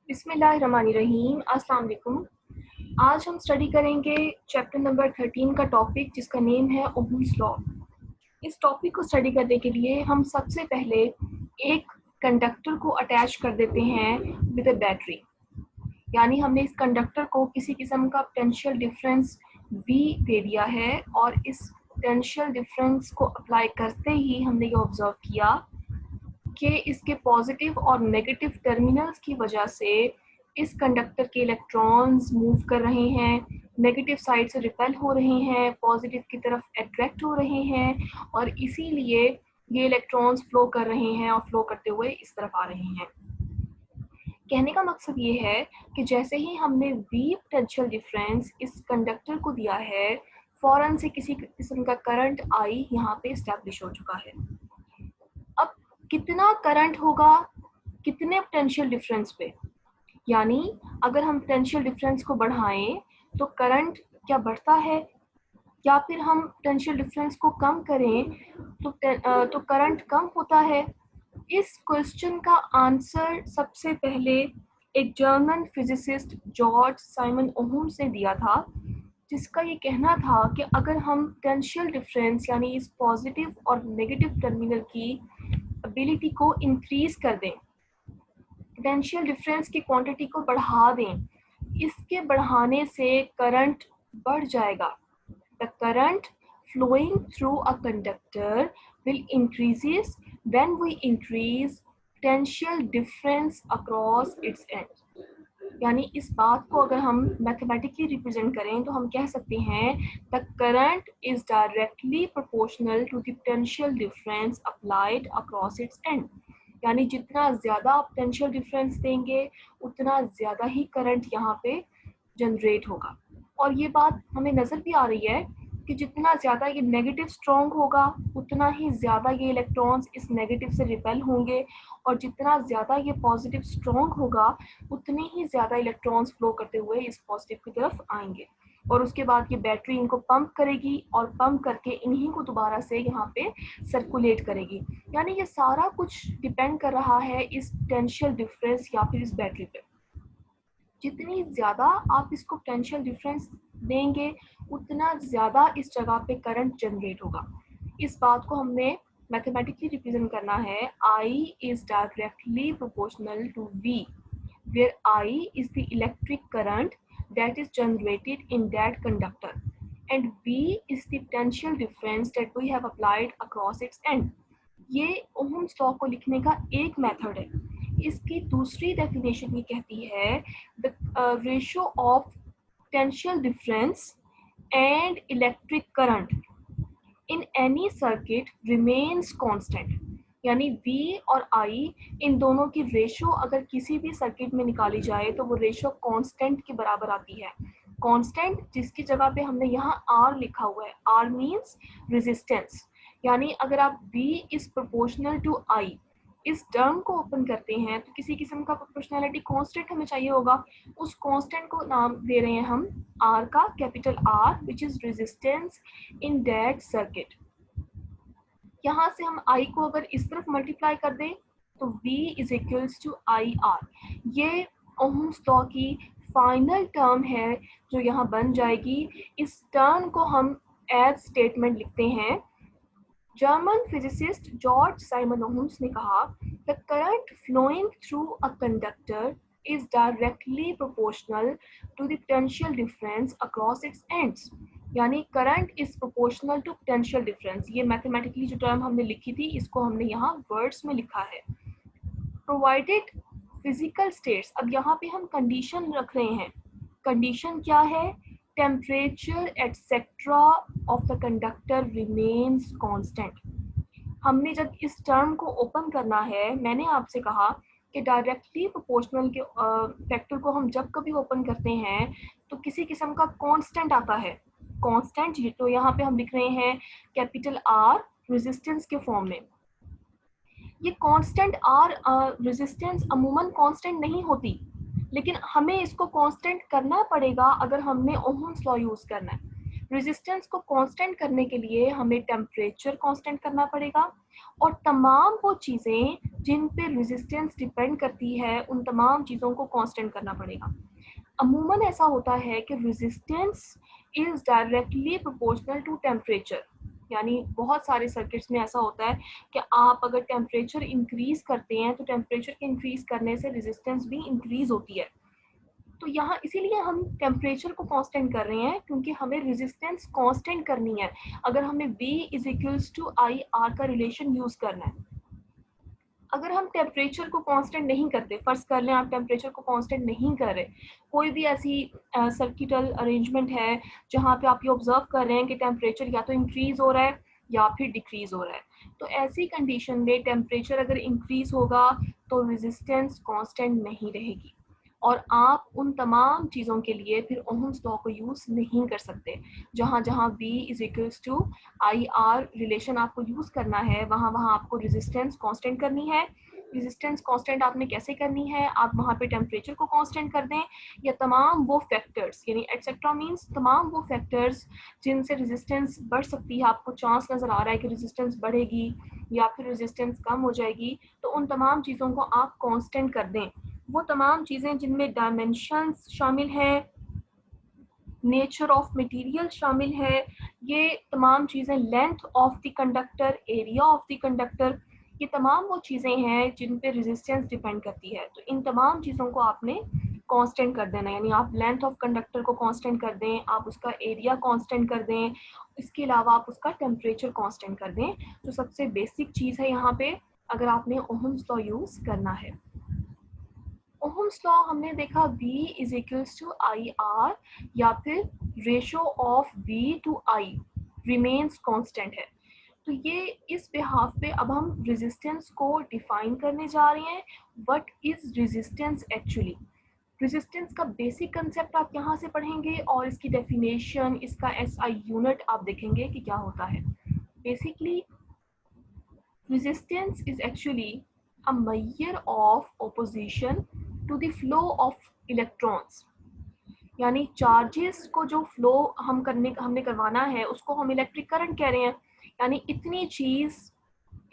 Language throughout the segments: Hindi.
बिस्मिल्लाहिर्रहमानिर्रहीम। अस्सलाम वालेकुम। आज हम स्टडी करेंगे चैप्टर नंबर 13 का टॉपिक जिसका नेम है ओहम्स लॉ। इस टॉपिक को स्टडी करने के लिए हम सबसे पहले एक कंडक्टर को अटैच कर देते हैं विद अ बैटरी। यानी हमने इस कंडक्टर को किसी किस्म का पोटेंशियल डिफरेंस V दे दिया है और इस पोटेंशियल डिफरेंस को अप्लाई करते ही हमने ये ऑब्जर्व किया कि इसके पॉजिटिव और नेगेटिव टर्मिनल्स की वजह से इस कंडक्टर के इलेक्ट्रॉन्स मूव कर रहे हैं, नेगेटिव साइड से रिपेल हो रहे हैं, पॉजिटिव की तरफ अट्रैक्ट हो रहे हैं और इसीलिए ये इलेक्ट्रॉन्स फ्लो कर रहे हैं और फ्लो करते हुए इस तरफ आ रहे हैं। कहने का मकसद ये है कि जैसे ही हमने V पोटेंशियल डिफरेंस इस कंडक्टर को दिया है, फ़ौरन से किसी किस्म का करंट I यहाँ पे इस्टेब्लिश हो चुका है। अब कितना करंट होगा कितने पोटेंशियल डिफरेंस पे, यानी अगर हम पोटेंशियल डिफरेंस को बढ़ाएं तो करंट क्या बढ़ता है या फिर हम पोटेंशियल डिफरेंस को कम करें तो करंट कम होता है। इस क्वेश्चन का आंसर सबसे पहले एक German physicist George Simon Ohm's ने दिया था, जिसका ये कहना था कि अगर हम पोटेंशियल डिफरेंस यानी इस पॉजिटिव और नेगेटिव टर्मिनल की एबिलिटी को इंक्रीज कर दें, पोटेंशियल डिफरेंस की क्वांटिटी को बढ़ा दें, इसके बढ़ाने से करंट बढ़ जाएगा। The current flowing through a conductor will increases when we increase potential difference across its end। यानी इस बात को अगर हम मैथमेटिकली रिप्रेजेंट करें तो हम कह सकते हैं the current is directly proportional to the potential difference applied across its end. यानी जितना ज़्यादा आप पोटेंशियल डिफरेंस देंगे उतना ज़्यादा ही करंट यहाँ पे जनरेट होगा। और ये बात हमें नज़र भी आ रही है कि जितना ज़्यादा ये नेगेटिव स्ट्रॉन्ग होगा उतना ही ज़्यादा ये इलेक्ट्रॉन्स इस नेगेटिव से रिपेल होंगे और जितना ज़्यादा ये पॉजिटिव स्ट्रॉन्ग होगा उतने ही ज़्यादा इलेक्ट्रॉन्स फ्लो करते हुए इस पॉजिटिव की तरफ आएंगे और उसके बाद ये बैटरी इनको पंप करेगी और पंप करके इन्हीं को दोबारा से यहाँ पे सर्कुलेट करेगी। यानी ये सारा कुछ डिपेंड कर रहा है इस पोटेंशियल डिफरेंस या फिर इस बैटरी पे। जितनी ज़्यादा आप इसको पोटेंशियल डिफरेंस देंगे उतना ज़्यादा इस जगह पे करंट जनरेट होगा। इस बात को हमने मैथमेटिकली रिप्रेजेंट करना है। I is directly proportional to V, where I is the electric current that is generated in that conductor and V is the potential difference that we have applied across its end। ये ओहम्स लॉ को लिखने का एक मेथड है। इसकी दूसरी डेफिनेशन ये कहती है the ratio of potential difference and electric current in any circuit remains constant. यानी V और I इन दोनों की रेशियो अगर किसी भी सर्किट में निकाली जाए तो वो रेशियो कांस्टेंट के बराबर आती है। कांस्टेंट जिसकी जगह पे हमने यहाँ R लिखा हुआ है, R मीन्स रेजिस्टेंस। यानी अगर आप V is proportional to I इस टर्म को ओपन करते हैं तो किसी किस्म का प्रोपोर्शनैलिटी कांस्टेंट हमें चाहिए होगा। उस कांस्टेंट को नाम दे रहे हैं हम R का, capital R, which is resistance in that circuit. यहाँ से हम I को अगर इस तरफ मल्टीप्लाई कर दें तो V is equals to IR। ये ओहम्स लॉ की फाइनल टर्म है जो यहाँ बन जाएगी। इस टर्म को हम एज स्टेटमेंट लिखते हैं। German physicist George Simon Ohm's ने कहा the current flowing through a conductor is directly proportional to the potential difference across its ends। यानी current is proportional to potential difference. ये मैथमेटिकली जो टर्म हमने लिखी थी इसको हमने यहाँ वर्ड्स में लिखा है। प्रोवाइडेड फिजिकल स्टेट्स, अब यहाँ पे हम कंडीशन रख रहे हैं। कंडीशन क्या है? Temperature etcetera of the conductor remains constant. हमने जब इस टर्म को ओपन करना है, मैंने आपसे कहा कि डायरेक्टली प्रोपोर्शनल के फैक्टर को हम जब कभी ओपन करते हैं तो किसी किस्म का कांस्टेंट आता है। कांस्टेंट तो यहाँ पे हम लिख रहे हैं कैपिटल R रेजिस्टेंस के फॉर्म में। ये कांस्टेंट R रेजिस्टेंस अमूमन कांस्टेंट नहीं होती, लेकिन हमें इसको कांस्टेंट करना पड़ेगा अगर हमने ओहम्स लॉ यूज करना है। रेजिस्टेंस को कांस्टेंट करने के लिए हमें टेम्परेचर कांस्टेंट करना पड़ेगा और तमाम वो चीज़ें जिन पे रेजिस्टेंस डिपेंड करती है उन तमाम चीज़ों को कांस्टेंट करना पड़ेगा। अमूमन ऐसा होता है कि resistance is directly proportional to temperature, यानी बहुत सारे सर्किट्स में ऐसा होता है कि आप अगर टेम्परेचर इंक्रीज़ करते हैं तो टेम्परेचर के इंक्रीज़ करने से रेजिस्टेंस भी इंक्रीज़ होती है। तो यहाँ इसीलिए हम टेम्परेचर को कांस्टेंट कर रहे हैं क्योंकि हमें रेजिस्टेंस कांस्टेंट करनी है अगर हमें V is equals to I R का रिलेशन यूज़ करना है। अगर हम टेम्परेचर को कांस्टेंट नहीं करते, फर्ज कर लें आप टेम्परेचर को कांस्टेंट नहीं कर रहे, कोई भी ऐसी सर्किटल अरेंजमेंट है जहाँ पे आप ये ऑब्जर्व कर रहे हैं कि टेम्परेचर या तो इंक्रीज हो रहा है या फिर डिक्रीज हो रहा है, तो ऐसी कंडीशन में टेम्परेचर अगर इंक्रीज होगा तो रेजिस्टेंस कांस्टेंट नहीं रहेगी और आप उन तमाम चीज़ों के लिए फिर ओहम्स लॉ को यूज़ नहीं कर सकते। जहाँ जहाँ V is equals to I R relation आपको यूज़ करना है वहाँ वहाँ आपको रेजिस्टेंस कांस्टेंट करनी है। रेजिस्टेंस कांस्टेंट आपने कैसे करनी है, आप वहाँ पे टेम्परेचर को कांस्टेंट कर दें या तमाम वो फैक्टर्स, यानी एटसेट्रा मींस तमाम वो फैक्टर्स जिनसे रेजिस्टेंस बढ़ सकती है, आपको चांस नज़र आ रहा है कि रेजिस्टेंस बढ़ेगी या फिर रेजिस्टेंस कम हो जाएगी, तो उन तमाम चीज़ों को आप कांस्टेंट कर दें। वो तमाम चीज़ें जिनमें डायमेंशंस शामिल हैं, नेचर ऑफ मटेरियल शामिल है, ये तमाम चीज़ें, length of the conductor, area of the conductor, ये तमाम वो चीज़ें हैं जिन पे रेजिस्टेंस डिपेंड करती है। तो इन तमाम चीज़ों को आपने कांस्टेंट कर देना, यानी आप लेंथ ऑफ कंडक्टर को कांस्टेंट कर दें, आप उसका एरिया कांस्टेंट कर दें, इसके अलावा आप उसका टेम्परेचर कांस्टेंट कर दें। तो सबसे बेसिक चीज़ है यहाँ पे अगर आपने ओहम्स लॉ यूज़ करना है। ओहम्स लॉ हमने देखा V is equals to I R या फिर ratio of V to I remains constant है। तो ये इस बिहाफ पे अब हम रेजिस्टेंस को डिफाइन करने जा रहे हैं। What is resistance actually? Resistance का बेसिक कंसेप्ट आप यहाँ से पढ़ेंगे और इसकी डेफिनेशन, इसका SI यूनिट आप देखेंगे कि क्या होता है। Basically resistance is actually a measure of opposition to the flow of electrons, यानी चार्जेस को जो फ्लो हमने करवाना है उसको हम इलेक्ट्रिक करंट कह रहे हैं, यानी इतनी चीज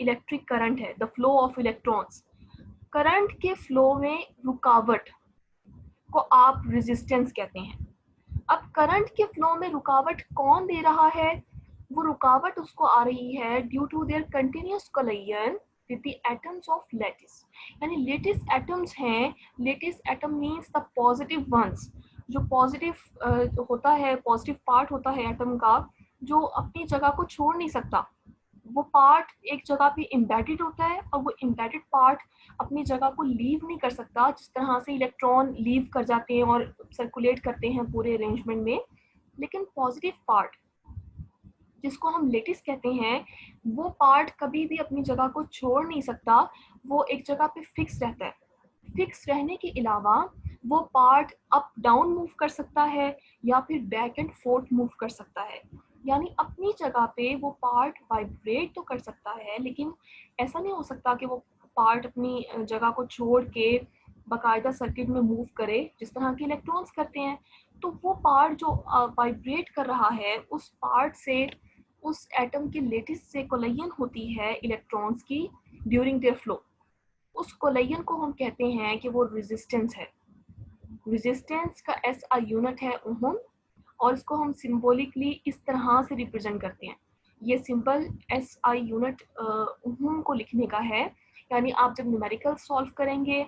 इलेक्ट्रिक करंट है, the flow of electrons. Current के फ्लो में रुकावट को आप रेजिस्टेंस कहते हैं। अब करंट के फ्लो में रुकावट कौन दे रहा है? वो रुकावट उसको आ रही है due to their continuous collision with the atoms of lattice, यानी लेटिस एटम्स हैं। Lattice atom means the positive ones, जो पॉजिटिव होता है, पॉजिटिव पार्ट होता है एटम का जो अपनी जगह को छोड़ नहीं सकता। वो पार्ट एक जगह पे एम्बेडेड होता है और वो एम्बेडेड पार्ट अपनी जगह को लीव नहीं कर सकता, जिस तरह से इलेक्ट्रॉन लीव कर जाते हैं और सर्कुलेट करते हैं पूरे अरेंजमेंट में। लेकिन पॉजिटिव पार्ट जिसको हम लेटिस कहते हैं, वो पार्ट कभी भी अपनी जगह को छोड़ नहीं सकता, वो एक जगह पे फिक्स रहता है। फिक्स रहने के अलावा वो पार्ट अप डाउन मूव कर सकता है या फिर बैक एंड फोर्थ मूव कर सकता है, यानी अपनी जगह पे वो पार्ट वाइब्रेट तो कर सकता है लेकिन ऐसा नहीं हो सकता कि वो पार्ट अपनी जगह को छोड़ के बाकायदा सर्किट में मूव करे जिस तरह के इलेक्ट्रॉन्स करते हैं। तो वो पार्ट जो वाइब्रेट कर रहा है, उस पार्ट से, उस एटम के लेटिस से कोलिजन होती है इलेक्ट्रॉन्स की ड्यूरिंग देयर फ्लो। उस कोलिजन को हम कहते हैं कि वो रेजिस्टेंस है। रेजिस्टेंस का SI यूनिट है ओहम और इसको हम सिंबॉलिकली इस तरह से रिप्रेजेंट करते हैं। ये सिंबल SI यूनिट ओहम को लिखने का है, यानी आप जब न्यूमेरिकल सॉल्व करेंगे,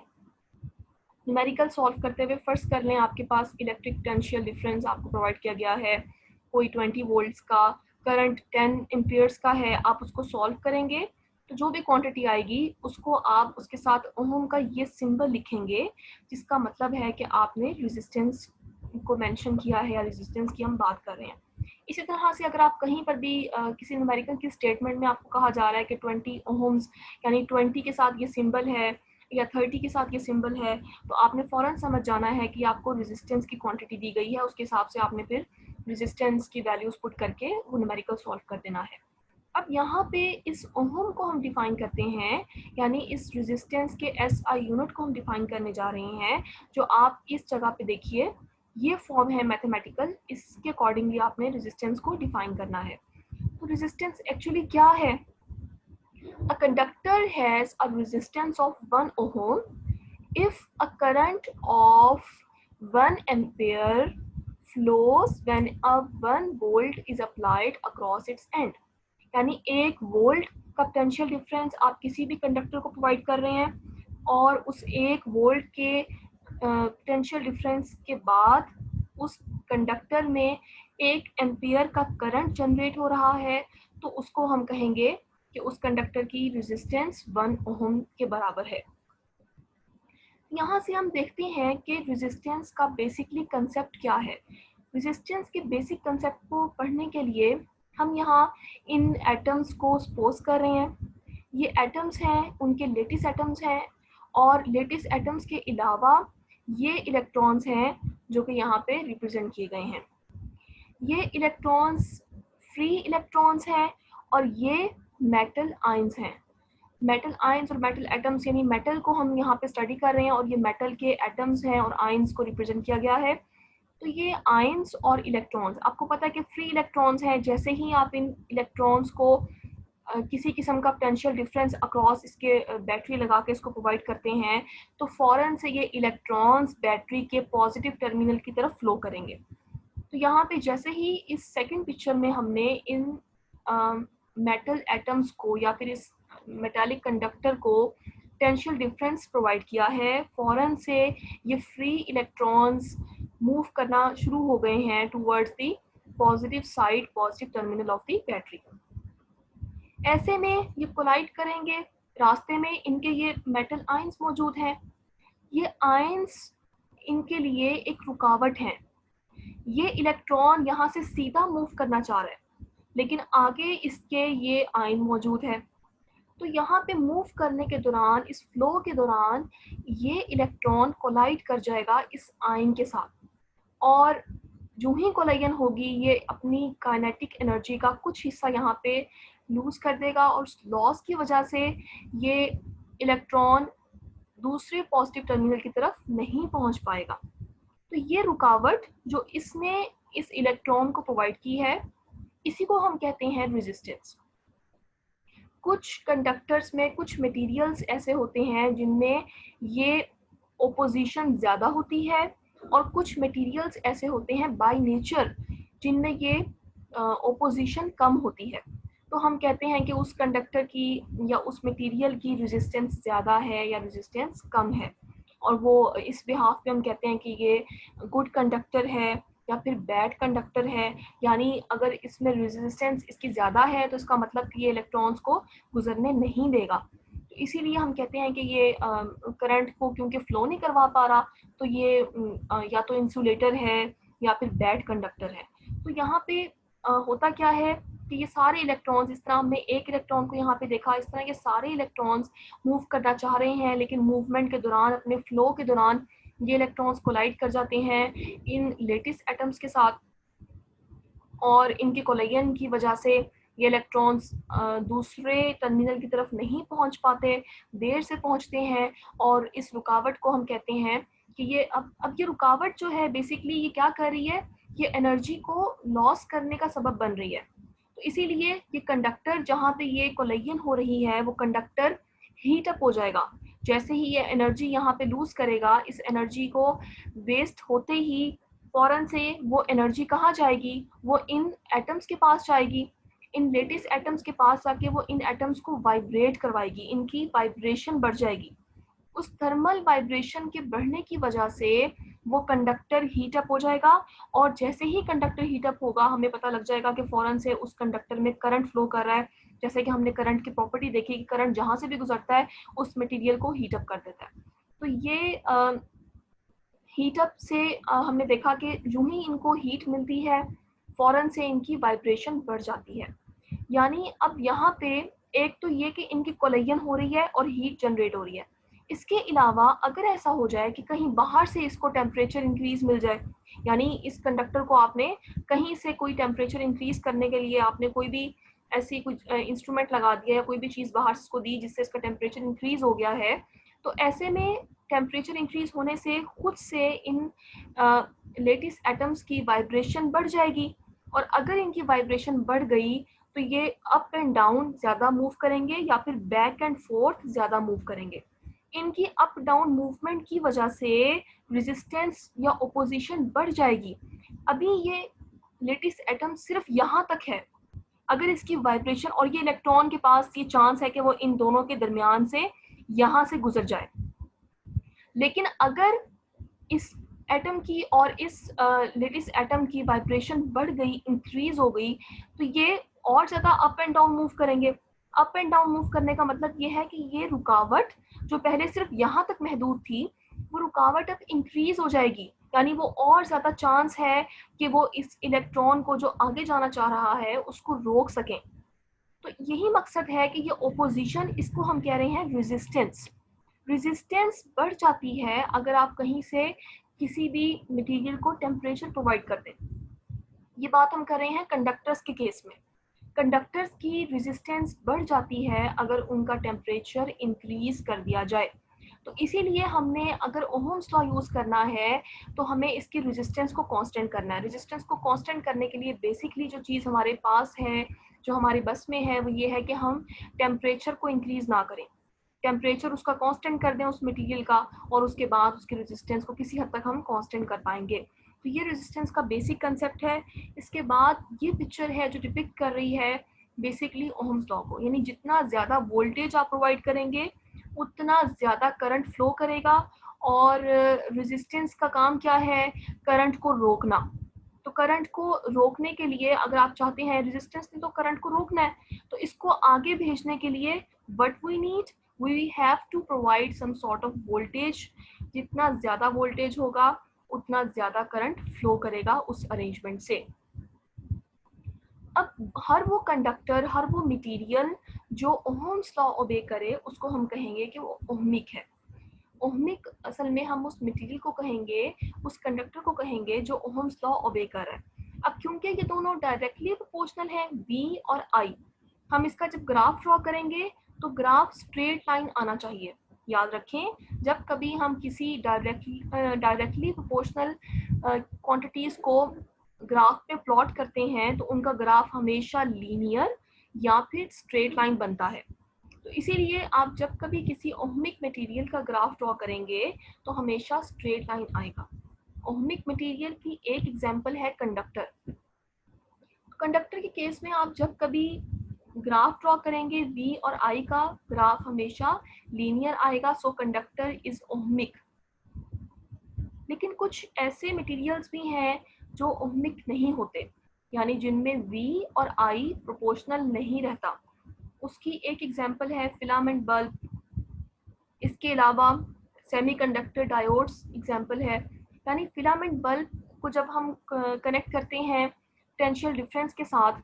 न्यूमेरिकल सॉल्व करते हुए फर्स्ट कर लें आपके पास इलेक्ट्रिक पोटेंशियल डिफरेंस आपको प्रोवाइड किया गया है, कोई 20 वोल्ट्स का, करंट 10 एम्पियर्स का है, आप उसको सॉल्व करेंगे तो जो भी क्वांटिटी आएगी उसको आप उसके साथ ओहम का ये सिंबल लिखेंगे, जिसका मतलब है कि आपने रेजिस्टेंस को मेंशन किया है या रेजिस्टेंस की हम बात कर रहे हैं। इसी तरह से अगर आप कहीं पर भी किसी न्यूमेरिकल की स्टेटमेंट में आपको कहा जा रहा है कि 20 ओहम्स, यानी 20 के साथ ये सिंबल है या 30 के साथ ये सिंबल है, तो आपने फ़ौरन समझ जाना है कि आपको रेजिस्टेंस की क्वांटिटी दी गई है, उसके हिसाब से आपने फिर रेजिस्टेंस की वैल्यूज पुट करके वो न्यूमेरिकल सॉल्व कर देना है। अब यहाँ पे इस ओहम को हम डिफाइन करते हैं, यानी इस रेजिस्टेंस के SI यूनिट को हम डिफाइन करने जा रहे हैं, जो आप इस जगह पे देखिए, ये फॉर्म है मैथमेटिकल, इसके अकॉर्डिंगली आपने रेजिस्टेंस को डिफाइन करना है। तो रेजिस्टेंस एक्चुअली क्या है? A conductor has a resistance of 1 ohm if a current of 1 ampere flows when a 1 volt is applied across its end। यानी 1 वोल्ट का पोटेंशियल डिफरेंस आप किसी भी कंडक्टर को प्रोवाइड कर रहे हैं और उस 1 वोल्ट के पोटेंशियल डिफरेंस के बाद उस कंडक्टर में 1 एम्पियर का करंट जनरेट हो रहा है, तो उसको हम कहेंगे कि उस कंडक्टर की रेजिस्टेंस 1 ओम के बराबर है। यहाँ से हम देखते हैं कि रेजिस्टेंस का बेसिकली कंसेप्ट क्या है। रेजिस्टेंस के बेसिक कंसेप्ट को पढ़ने के लिए हम यहाँ इन एटम्स को सपोज कर रहे हैं। ये एटम्स हैं, उनके लेटिस एटम्स हैं, और लेटिस एटम्स के अलावा ये इलेक्ट्रॉन्स हैं जो कि यहाँ पे रिप्रेजेंट किए गए हैं। ये इलेक्ट्रॉन्स फ्री इलेक्ट्रॉन्स हैं और ये मेटल आयंस हैं। मेटल आयंस और मेटल एटम्स, यानी मेटल को हम यहाँ पे स्टडी कर रहे हैं और ये मेटल के एटम्स हैं और आयंस को रिप्रेजेंट किया गया है। तो ये आयंस और इलेक्ट्रॉन्स, आपको पता है कि फ्री इलेक्ट्रॉन्स हैं। जैसे ही आप इन इलेक्ट्रॉन्स को किसी किस्म का पोटेंशियल डिफरेंस अक्रॉस इसके बैटरी लगा के इसको प्रोवाइड करते हैं, तो फौरन से ये इलेक्ट्रॉन्स बैटरी के पॉजिटिव टर्मिनल की तरफ फ्लो करेंगे। तो यहाँ पे जैसे ही इस सेकंड पिक्चर में हमने इन मेटल एटम्स को या फिर इस मेटालिक कंडक्टर को पोटेंशियल डिफरेंस प्रोवाइड किया है, फौरन से ये फ्री इलेक्ट्रॉन्स मूव करना शुरू हो गए हैं towards the positive side, positive terminal of the battery. ऐसे में ये कोलाइड करेंगे, रास्ते में इनके ये मेटल आयंस मौजूद हैं। ये आयंस इनके लिए एक रुकावट है। ये इलेक्ट्रॉन यहाँ से सीधा मूव करना चाह रहा है, लेकिन आगे इसके ये आयन मौजूद है। तो यहाँ पे मूव करने के दौरान, इस फ्लो के दौरान, ये इलेक्ट्रॉन कोलाइड कर जाएगा इस आयन के साथ, और जो ही कोलाइजन होगी ये अपनी काइनेटिक एनर्जी का कुछ हिस्सा यहाँ पे लूज कर देगा, और लॉस की वजह से ये इलेक्ट्रॉन दूसरे पॉजिटिव टर्मिनल की तरफ नहीं पहुँच पाएगा। तो ये रुकावट जो इसने इस इलेक्ट्रॉन को प्रोवाइड की है, इसी को हम कहते हैं रेजिस्टेंस। कुछ कंडक्टर्स में कुछ मटेरियल्स ऐसे होते हैं जिनमें ये ओपोजिशन ज़्यादा होती है, और कुछ मटेरियल्स ऐसे होते हैं बाय नेचर जिनमें ये ओपोजिशन कम होती है। तो हम कहते हैं कि उस कंडक्टर की या उस मटेरियल की रेजिस्टेंस ज़्यादा है या रेजिस्टेंस कम है, और वो इस बिहाफ पे हम कहते हैं कि ये गुड कंडक्टर है या फिर बैड कंडक्टर है। यानी अगर इसमें रेजिस्टेंस इसकी ज़्यादा है तो इसका मतलब कि ये इलेक्ट्रॉन्स को गुजरने नहीं देगा। तो इसीलिए हम कहते हैं कि ये करंट को क्योंकि फ्लो नहीं करवा पा रहा, तो ये या तो इंसुलेटर है या फिर बैड कंडक्टर है। तो यहाँ पे होता क्या है कि ये सारे इलेक्ट्रॉन्स, इस तरह हमने एक इलेक्ट्रॉन को यहाँ पे देखा, इस तरह ये सारे इलेक्ट्रॉन्स मूव करना चाह रहे हैं, लेकिन मूवमेंट के दौरान, अपने फ्लो के दौरान, ये इलेक्ट्रॉन्स कोलाइड कर जाते हैं इन लेटिस एटम्स के साथ, और इनके कोलाइजन की वजह से ये इलेक्ट्रॉन्स दूसरे टर्मिनल की तरफ नहीं पहुंच पाते, देर से पहुंचते हैं, और इस रुकावट को हम कहते हैं कि ये अब ये रुकावट जो है बेसिकली ये क्या कर रही है, ये एनर्जी को लॉस करने का सबब बन रही है। तो इसीलिए ये कंडक्टर जहाँ पे ये कोलाइजन हो रही है, वो कंडक्टर हीट अप हो जाएगा। जैसे ही ये एनर्जी यहाँ पे लूज करेगा, इस एनर्जी को वेस्ट होते ही फौरन से वो एनर्जी कहाँ जाएगी, वो इन एटम्स के पास जाएगी। इन लेटिस एटम्स के पास जाके वो इन एटम्स को वाइब्रेट करवाएगी, इनकी वाइब्रेशन बढ़ जाएगी। उस थर्मल वाइब्रेशन के बढ़ने की वजह से वो कंडक्टर हीट अप हो जाएगा, और जैसे ही कंडक्टर हीट अप होगा, हमें पता लग जाएगा कि फौरन से उस कंडक्टर में करंट फ्लो कर रहा है। जैसे कि हमने करंट की प्रॉपर्टी देखी कि करंट जहाँ से भी गुजरता है उस मटेरियल को हीट अप कर देता है। तो ये हीट अप से हमने देखा कि यूं ही इनको हीट मिलती है, फौरन से इनकी वाइब्रेशन बढ़ जाती है। यानी अब यहाँ पे एक तो ये कि इनकी कोलाइजन हो रही है और हीट जनरेट हो रही है। इसके अलावा अगर ऐसा हो जाए कि कहीं बाहर से इसको टेम्परेचर इंक्रीज मिल जाए, यानी इस कंडक्टर को आपने कहीं से कोई टेम्परेचर इंक्रीज करने के लिए आपने कोई भी ऐसी कुछ इंस्ट्रूमेंट लगा दिया या कोई भी चीज़ बाहर से इसको दी जिससे इसका टेम्परेचर इंक्रीज हो गया है, तो ऐसे में टेम्परेचर इंक्रीज होने से खुद से इन लेटिस एटम्स की वाइब्रेशन बढ़ जाएगी, और अगर इनकी वाइब्रेशन बढ़ गई तो ये अप एंड डाउन ज़्यादा मूव करेंगे या फिर बैक एंड फोर्थ ज़्यादा मूव करेंगे। इनकी अप डाउन मूवमेंट की वजह से रेजिस्टेंस या ओपोजिशन बढ़ जाएगी। अभी ये लेटिस एटम सिर्फ यहाँ तक है, अगर इसकी वाइब्रेशन और ये इलेक्ट्रॉन के पास ये चांस है कि वो इन दोनों के दरमियान से यहाँ से गुजर जाए, लेकिन अगर इस एटम की और इस लेटिस एटम की वाइब्रेशन बढ़ गई, इंक्रीज हो गई, तो ये और ज़्यादा अप एंड डाउन मूव करेंगे। अप एंड डाउन मूव करने का मतलब ये है कि ये रुकावट जो पहले सिर्फ यहाँ तक महदूद थी, वो रुकावट अब इंक्रीज हो जाएगी, यानी वो और ज़्यादा चांस है कि वो इस इलेक्ट्रॉन को जो आगे जाना चाह रहा है उसको रोक सकें। तो यही मकसद है कि ये ओपोजिशन, इसको हम कह रहे हैं रेजिस्टेंस। रेजिस्टेंस बढ़ जाती है अगर आप कहीं से किसी भी मटेरियल को टेम्परेचर प्रोवाइड कर दें। ये बात हम कर रहे हैं कंडक्टर्स के केस में। कंडक्टर्स की रेजिस्टेंस बढ़ जाती है अगर उनका टेम्परेचर इंक्रीज कर दिया जाए। तो इसीलिए हमने अगर ओहम्स लॉ यूज़ करना है तो हमें इसकी रेजिस्टेंस को कांस्टेंट करना है। रेजिस्टेंस को कांस्टेंट करने के लिए बेसिकली जो चीज़ हमारे पास है, जो हमारे बस में है, वो ये है कि हम टेम्परेचर को इंक्रीज ना करें, टेम्परेचर उसका कांस्टेंट कर दें उस मटेरियल का, और उसके बाद उसकी रेजिस्टेंस को किसी हद तक हम कांस्टेंट कर पाएंगे। तो ये रेजिस्टेंस का बेसिक कंसेप्ट है। इसके बाद ये पिक्चर है जो डिपिक्ट कर रही है बेसिकली ओहम्स लॉ को, यानी जितना ज़्यादा वोल्टेज आप प्रोवाइड करेंगे उतना ज़्यादा करंट फ्लो करेगा, और रेजिस्टेंस का काम क्या है, करंट को रोकना। तो करंट को रोकने के लिए अगर आप चाहते हैं, रेजिस्टेंस ने तो करंट को रोकना है, तो इसको आगे भेजने के लिए what we need, we have to provide some sort of voltage. जितना ज़्यादा वोल्टेज होगा उतना ज़्यादा करंट फ्लो करेगा उस अरेंजमेंट से। अब हर वो कंडक्टर, हर वो मटेरियल जो ओहम्स लॉ ओबे करे उसको हम कहेंगे कि वो ओहमिक है। ओहमिक असल में हम उस मटेरियल को कहेंगे, उस कंडक्टर को कहेंगे जो ओहम्स लॉ ओबे कर रहा है। अब क्योंकि ये दोनों डायरेक्टली प्रोपोर्शनल हैं, V और I, हम इसका जब ग्राफ ड्रॉ करेंगे तो ग्राफ स्ट्रेट लाइन आना चाहिए। याद रखें, जब कभी हम किसी डायरेक्टली प्रोपोर्शनल क्वांटिटीज़ को ग्राफ पे प्लॉट करते हैं तो उनका ग्राफ हमेशा लीनियर या फिर स्ट्रेट लाइन बनता है। तो इसीलिए आप जब कभी किसी ओहमिक मटेरियल का ग्राफ ड्रॉ करेंगे तो हमेशा स्ट्रेट लाइन आएगा। ओहमिक मटेरियल की एक एग्जांपल है कंडक्टर। कंडक्टर के केस में आप जब कभी ग्राफ ड्रॉ करेंगे, V और I का ग्राफ हमेशा लीनियर आएगा, सो कंडक्टर इज ओहमिक। लेकिन कुछ ऐसे मटेरियल्स भी हैं जो ओहमिक नहीं होते, यानी जिनमें V और I प्रोपोर्शनल नहीं रहता। उसकी एक एग्जांपल है फिलामेंट बल्ब। इसके अलावा सेमीकंडक्टर डायोड्स एग्जांपल है। यानी फिलामेंट बल्ब को जब हम कनेक्ट करते हैं पोटेंशियल डिफरेंस के साथ,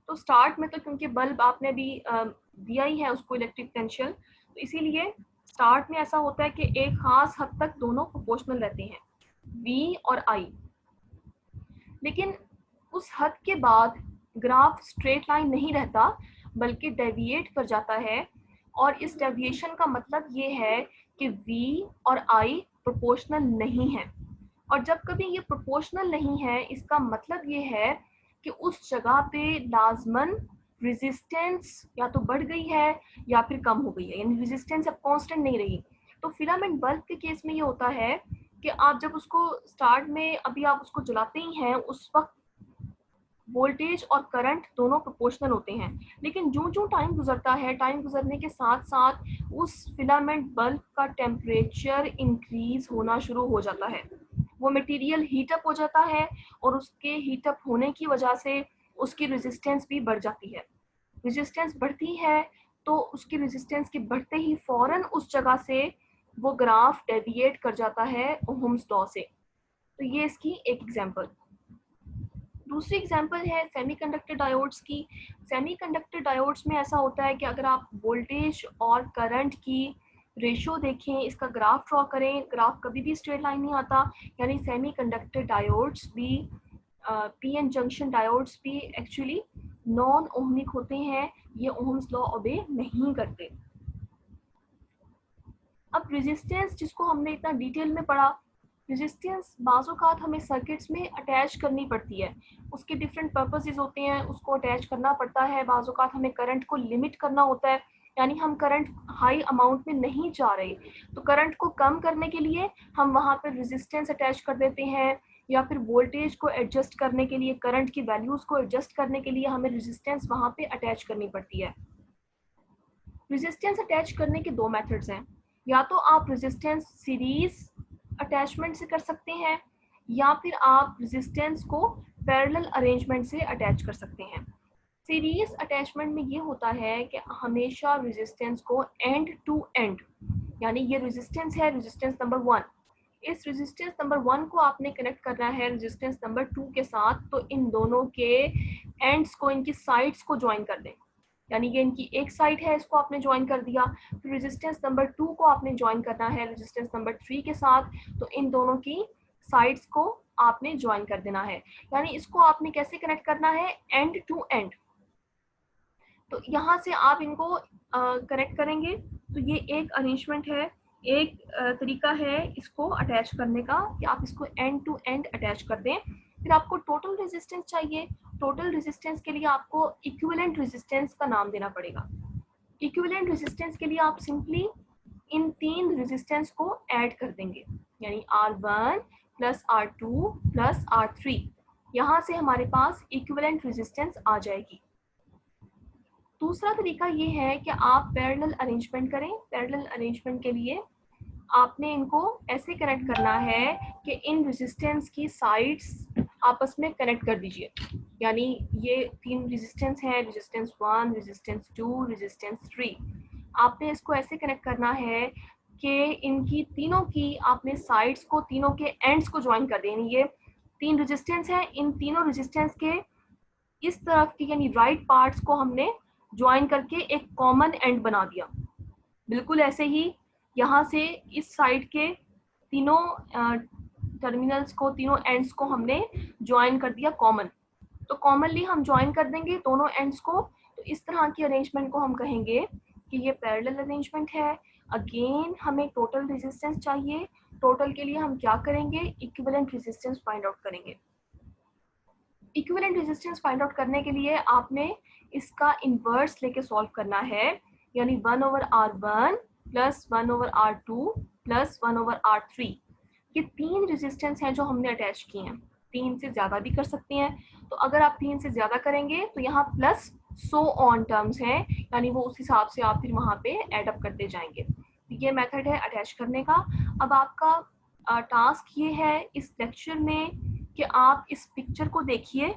तो स्टार्ट में तो क्योंकि बल्ब आपने भी दिया ही है उसको इलेक्ट्रिक पोटेंशियल, तो इसीलिए स्टार्ट में ऐसा होता है कि एक खास हद तक दोनों प्रोपोर्शनल रहते हैं, V और I। लेकिन उस हद के बाद ग्राफ स्ट्रेट लाइन नहीं रहता बल्कि डेविएट कर जाता है, और इस डेविएशन का मतलब ये है कि V और I प्रोपोर्शनल नहीं है। और जब कभी ये प्रोपोर्शनल नहीं है, इसका मतलब ये है कि उस जगह पे लाजमन रेजिस्टेंस या तो बढ़ गई है या फिर कम हो गई है, यानी रेजिस्टेंस अब कांस्टेंट नहीं रही। तो फिलामेंट बल्ब के केस में ये होता है कि आप जब उसको स्टार्ट में अभी आप उसको जलाते ही हैं, उस वक्त वोल्टेज और करंट दोनों प्रोपोर्शनल होते हैं, लेकिन जो टाइम गुजरता है, टाइम गुजरने के साथ साथ उस फिलामेंट बल्ब का टेम्परेचर इंक्रीज होना शुरू हो जाता है। वो मटेरियल हीटअप हो जाता है और उसके हीटअप होने की वजह से उसकी रेजिस्टेंस भी बढ़ जाती है। रेजिस्टेंस बढ़ती है तो उसकी रेजिस्टेंस के बढ़ते ही फौरन उस जगह से वो ग्राफ डेविएट कर जाता है ओहम्स लॉ से। तो ये इसकी एक एग्जांपल। दूसरी एग्जांपल है सेमीकंडक्टर डायोड्स की। सेमीकंडक्टर डायोड्स में ऐसा होता है कि अगर आप वोल्टेज और करंट की रेशियो देखें, इसका ग्राफ ड्रॉ करें, ग्राफ कभी भी स्ट्रेट लाइन नहीं आता। यानी सेमीकंडक्टर डायोड्स भी, पीएन जंक्शन डायोड्स भी एक्चुअली नॉन ओहमिक होते हैं, ये ओहम्स लॉ ओबे नहीं करते। अब रेजिस्टेंस जिसको हमने इतना डिटेल में पढ़ा, रेजिस्टेंस बाज़-औक़ात हमें सर्किट्स में अटैच करनी पड़ती है, उसके डिफरेंट पर्पसेस होते हैं, उसको अटैच करना पड़ता है। बाज़-औक़ात हमें करंट को लिमिट करना होता है, यानी हम करंट हाई अमाउंट में नहीं जा रहे, तो करंट को कम करने के लिए हम वहाँ पर रेजिस्टेंस अटैच कर देते हैं, या फिर वोल्टेज को एडजस्ट करने के लिए, करंट की वैल्यूज़ को एडजस्ट करने के लिए हमें रेजिस्टेंस वहाँ पे अटैच करनी पड़ती है। रेजिस्टेंस अटैच करने के दो मेथड्स हैं, या तो आप रेजिस्टेंस सीरीज अटैचमेंट से कर सकते हैं, या फिर आप रेजिस्टेंस को पैरेलल अरेंजमेंट से अटैच कर सकते हैं। सीरीज अटैचमेंट में ये होता है कि हमेशा रेजिस्टेंस को एंड टू एंड, यानी ये रेजिस्टेंस है, रेजिस्टेंस नंबर 1, इस रेजिस्टेंस नंबर 1 को आपने कनेक्ट करना है रेजिस्टेंस नंबर 2 के साथ, तो इन दोनों के एंड्स को, इनकी साइड्स को ज्वाइन कर दें, यानी ये इनकी एक साइड है, इसको आपने ज्वाइन कर दिया। फिर रेजिस्टेंस नंबर 2 को आपने ज्वाइन करना है रेजिस्टेंस नंबर 3 के साथ, तो इन दोनों की साइड्स को आपने ज्वाइन कर देना है। यानी इसको आपने कैसे कनेक्ट करना है, एंड टू एंड। तो यहाँ से आप इनको कनेक्ट करेंगे, तो ये एक अरेंजमेंट है, एक तरीका है इसको अटैच करने का, कि आप इसको एंड टू एंड अटैच कर दें। फिर आपको टोटल रेजिस्टेंस चाहिए, टोटल रेजिस्टेंस के लिए आपको इक्विवेलेंट रेजिस्टेंस का नाम देना पड़ेगा। इक्विवेलेंट रेजिस्टेंस के लिए आप सिंपली इन तीन रेजिस्टेंस को ऐड कर देंगे, यानी R1 plus R2 plus R3, यहाँ से हमारे पास इक्विवेलेंट रेजिस्टेंस आ जाएगी। दूसरा तरीका ये है कि आप पैरेलल अरेंजमेंट करें। पैरेलल अरेंजमेंट के लिए आपने इनको ऐसे कनेक्ट करना है कि इन रेजिस्टेंस की साइड्स आपस में कनेक्ट कर दीजिए, यानी ये तीन रेजिस्टेंस हैं, रेजिस्टेंस 1, रेजिस्टेंस 2, रेजिस्टेंस 3। आपने इसको ऐसे कनेक्ट करना है कि इनकी तीनों की आपने साइड्स को, तीनों के एंड्स को ज्वाइन कर दें। ये तीन रेजिस्टेंस हैं, इन तीनों रेजिस्टेंस के इस तरफ की यानी राइट पार्ट्स को हमने ज्वाइन करके एक कॉमन एंड बना दिया। बिल्कुल ऐसे ही यहाँ से इस साइड के तीनों टर्मिनल्स को, तीनों एंड्स को हमने ज्वाइन कर दिया कॉमन। तो कॉमनली हम ज्वाइन कर देंगे दोनों एंड्स को, तो इस तरह की अरेंजमेंट को हम कहेंगे कि ये पैरेलल अरेंजमेंट है। अगेन हमें टोटल रेजिस्टेंस चाहिए, टोटल के लिए हम क्या करेंगे, इक्विवेलेंट रेजिस्टेंस फाइंड आउट करेंगे। इक्विवेलेंट रेजिस्टेंस फाइंड आउट करने के लिए आपने इसका इन्वर्स लेके सॉल्व करना है, यानी 1/R1 plus 1/R2 plus 1/R3। ये तीन रेजिस्टेंस हैं जो हमने अटैच किए हैं, 3 से ज़्यादा भी कर सकते हैं। तो अगर आप 3 से ज़्यादा करेंगे तो यहाँ प्लस सो ऑन टर्म्स हैं, यानी वो उस हिसाब से आप फिर वहाँ पे एड अप करते जाएंगे। तो ये मेथड है अटैच करने का। अब आपका टास्क ये है इस लेक्चर में कि आप इस पिक्चर को देखिए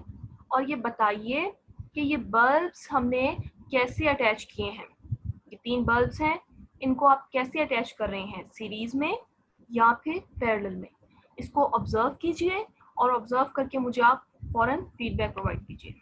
और ये बताइए कि ये बल्ब्स हमने कैसे अटैच किए हैं। ये 3 बल्ब्स हैं, इनको आप कैसे अटैच कर रहे हैं, सीरीज में या फिर पैरेलल में। इसको ऑब्जर्व कीजिए और ऑब्जर्व करके मुझे आप फौरन फीडबैक प्रोवाइड कीजिए।